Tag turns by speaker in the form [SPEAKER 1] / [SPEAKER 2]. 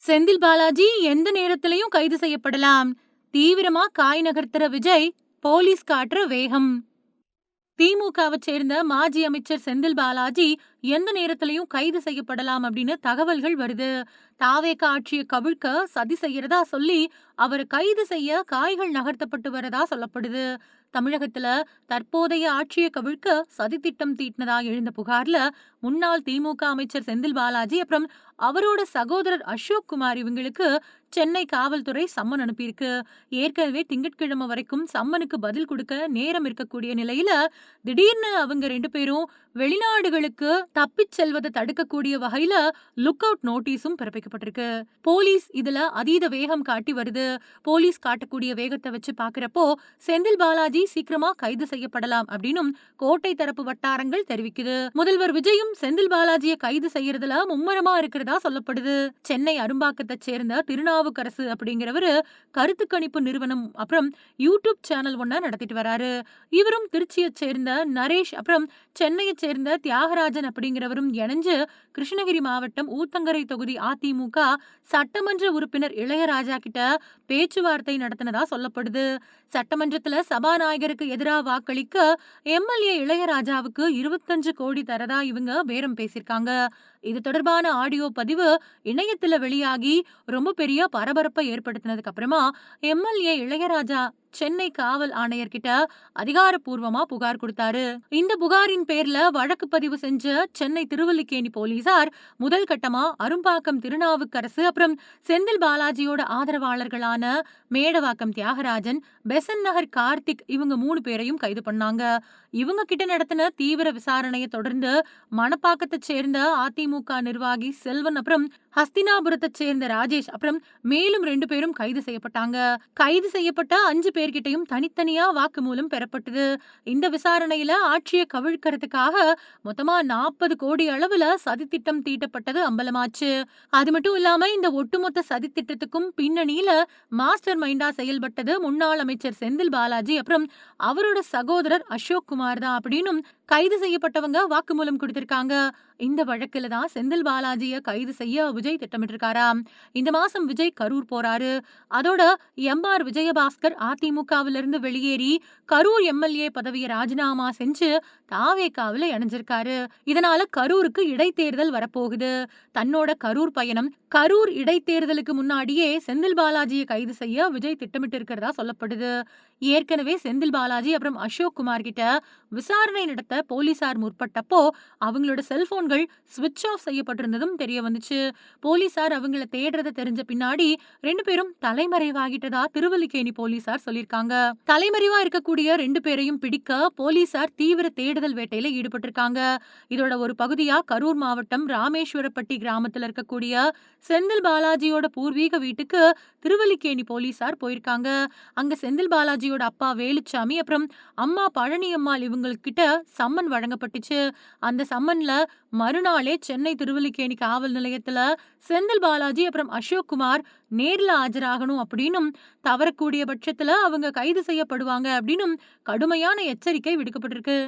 [SPEAKER 1] செந்தில் பாலாஜி எந்த நேரத்திலையும் கைது செய்யப்படலாம். தீவிரமா காய் நகர்த்துற விஜய், போலீஸ் காட்டுற வேகம். திமுகவை சேர்ந்த மாஜி அமைச்சர் செந்தில் பாலாஜி எந்த நேரத்திலையும் கைது செய்யப்படலாம் அப்படின்னு தகவல்கள் வருது. தாவேக ஆட்சியை கவிழ்க்க சதி செய்யறதா சொல்லி அவரை கைது செய்ய காய்கள் நகர்த்தப்பட்டு வரதா சொல்லப்படுது. தமிழகத்துல தற்போதைய ஆட்சியை கவிழ்க்க சதி திட்டம் தீட்டினதா எழுந்த புகார்ல முன்னாள் திமுக அமைச்சர் செந்தில் பாலாஜி அப்புறம் அவரோட சகோதரர் அசோக் குமார் இவங்களுக்கு சென்னை காவல்துறை சம்மன் அனுப்பியிருக்கு. ஏற்கனவே திங்கட்கிழமை வரைக்கும் சம்மனுக்கு பதில் கொடுக்க நேரம் இருக்கக்கூடிய நிலையில திடீர்னு அவங்க 2 பேரும் வெளிநாடுகளுக்கு தப்பிச் செல்வதை தடுக்கக்கூடிய வகையில லுக் அவுட் நோட்டீஸும் பிறப்பிக்கப்பட்டிருக்கு. போலீஸ் இதுல அதீத வேகம் காட்டி வருது. போலீஸ் காட்டக்கூடிய வேகத்தை வச்சு பாக்குறப்போ செந்தில் பாலாஜி சீக்கிரமா கைது செய்யப்படலாம் அப்படின்னும் கோட்டை தரப்பு வட்டாரங்கள் தெரிவிக்குது. முதல்வர் விஜயும் செந்தில் பாலாஜியை கைது செய்யறதுல மும்மரமா இருக்கிறதா சொல்லப்படுது. சென்னை அரும்பாக்கத்தை சேர்ந்த திருநாவுக்கரசு அப்படிங்கிறவரு கருத்து கணிப்பு நிறுவனம் அப்புறம் யூடியூப் சேனல் ஒன்ன நடத்திட்டு வராரு. இவரும் திருச்சியை சேர்ந்த நரேஷ் அப்புறம் சென்னையை சேர்ந்த தியாகராஜன் அப்படிங்கிறவரும் இணைஞ்சு கிருஷ்ணகிரி மாவட்டம் ஊத்தங்கரை தொகுதி அதிமுக சட்டமன்ற உறுப்பினர் இளையராஜா கிட்ட பேச்சுவார்த்தை நடத்தினதா சொல்லப்படுது. சட்டமன்றத்துல சபாநாயகருக்கு எதிராக வாக்களிக்க எம்எல்ஏ இளையராஜாவுக்கு 25 கோடி தரதா இவங்க பேரம் பேசியிருக்காங்க. இது தொடர்பான ஆடியோ பதிவு இணையத்துல வெளியாகி ரொம்ப பெரிய பரபரப்பை ஏற்படுத்தினதுக்கு அப்புறமா எம்எல்ஏ இளையராஜா சென்னை காவல் ஆணையர்கிட்ட அதிகாரப்பூர்வமா புகார் கொடுத்தாரு. இந்த புகாரின் பேர்ல வழக்கு பதிவு செஞ்ச சென்னை திருவல்லிக்கேணி போலீசார் முதல் கட்டமா அரும்பாக்கம் திருநாவுக்கரசு அப்புறம் செந்தில் பாலாஜியோட ஆதரவாளர்களான மேடவாக்கம் தியாகராஜன், பெசன் நகர் கார்த்திக் இவங்க 3 பேரையும் கைது பண்ணாங்க. இவங்க கிட்ட நடத்தின தீவிர விசாரணையை தொடர்ந்து மணப்பாக்கத்தை சேர்ந்த அதிமுக நிர்வாகி செல்வன் அப்புறம் ஹஸ்தினாபுரத்தை சேர்ந்த ராஜேஷ் அப்புறம் மேலும் 2 பேரும் கைது செய்யப்பட்டாங்க. கைது செய்யப்பட்ட 5 பேர்கிட்டையும் தனித்தனியா வாக்குமூலம் பெறப்பட்டது. இந்த விசாரணையில ஆட்சியை கவிழ்க்கிறதுக்காக மொத்தமா 40 கோடி அளவுல சதித்திட்டம் தீட்டப்பட்டது அம்பலமாச்சு. அது மட்டும் இல்லாம இந்த ஒட்டுமொத்த சதித்திட்டத்துக்கும் பின்னணியில மாஸ்டர் மைண்டா செயல்பட்டது முன்னாள் அமைச்சர் செந்தில் பாலாஜி அப்புறம் அவரோட சகோதரர் அசோக் குமார் தான் அப்படின்னும் கைது செய்யப்பட்டவங்க வாக்குமூலம் கொடுத்திருக்காங்க. இந்த வழக்குல தான் செந்தில் பாலாஜிய கைது செய்ய விஜய் திட்டமிட்டிருக்காராம். இந்த மாசம் விஜய் கரூர் போறாரு. அதோட எம்.ஆர். விஜயபாஸ்கர் அதிமுகவிலிருந்து வெளியேறி கரூர் எம்எல்ஏ பதவியை ராஜினாமா செஞ்சு தாவேகாவில இணைஞ்சிருக்காரு. இதனால கரூருக்கு இடைத்தேர்தல் வரப்போகுது. தன்னோட கரூர் பயணம் கரூர் இடைத்தேர்தலுக்கு முன்னாடியே செந்தில் பாலாஜியை கைது செய்ய விஜய் திட்டமிட்டு இருக்கிறதா சொல்லப்படுது. ஏற்கனவே செந்தில் பாலாஜி அப்புறம் அசோக் குமார் கிட்ட விசாரணை நடத்த போலீசார் முற்பட்டப்போ அவங்களோட செல்போன்கள் ஸ்விட்ச் ஆஃப் செய்யப்பட்டிருந்ததும் தெரிய வந்துச்சு. போலீசார் அவங்கள தேடுறத தெரிஞ்ச பின்னாடி 2 பேரும் தலைமறைவாகிட்டதா திருவல்லிக்கேணி போலீசார் சொல்லியிருக்காங்க. தலைமறைவா இருக்கக்கூடிய 2 பேரையும் பிடிக்க போலீசார் தீவிர தேடுதல் வேட்டையில ஈடுபட்டிருக்காங்க. இதோட ஒரு பகுதியா கரூர் மாவட்டம் ராமேஸ்வரப்பட்டி கிராமத்துல இருக்கக்கூடிய செந்தில் பாலாஜியோட பூர்வீக வீட்டுக்கு திருவல்லிக்கேணி போலீசார் போயிருக்காங்க. அங்க செந்தில் பாலாஜியோட அப்பா வேலுச்சாமி அப்புறம் அம்மா பழனியம்மாள் இவங்ககிட்ட சம்மன் வழங்கப்பட்டுச்சு. அந்த சம்மன்ல மறுநாளே சென்னை திருவல்லிக்கேணி காவல் நிலையத்துல செந்தில் பாலாஜி அப்புறம் அசோக் குமார் நேர்ல ஆஜராகணும் அப்படின்னும் தவறக்கூடிய பட்சத்துல அவங்க கைது செய்யப்படுவாங்க அப்படின்னும் கடுமையான எச்சரிக்கை விடுக்கப்பட்டிருக்கு.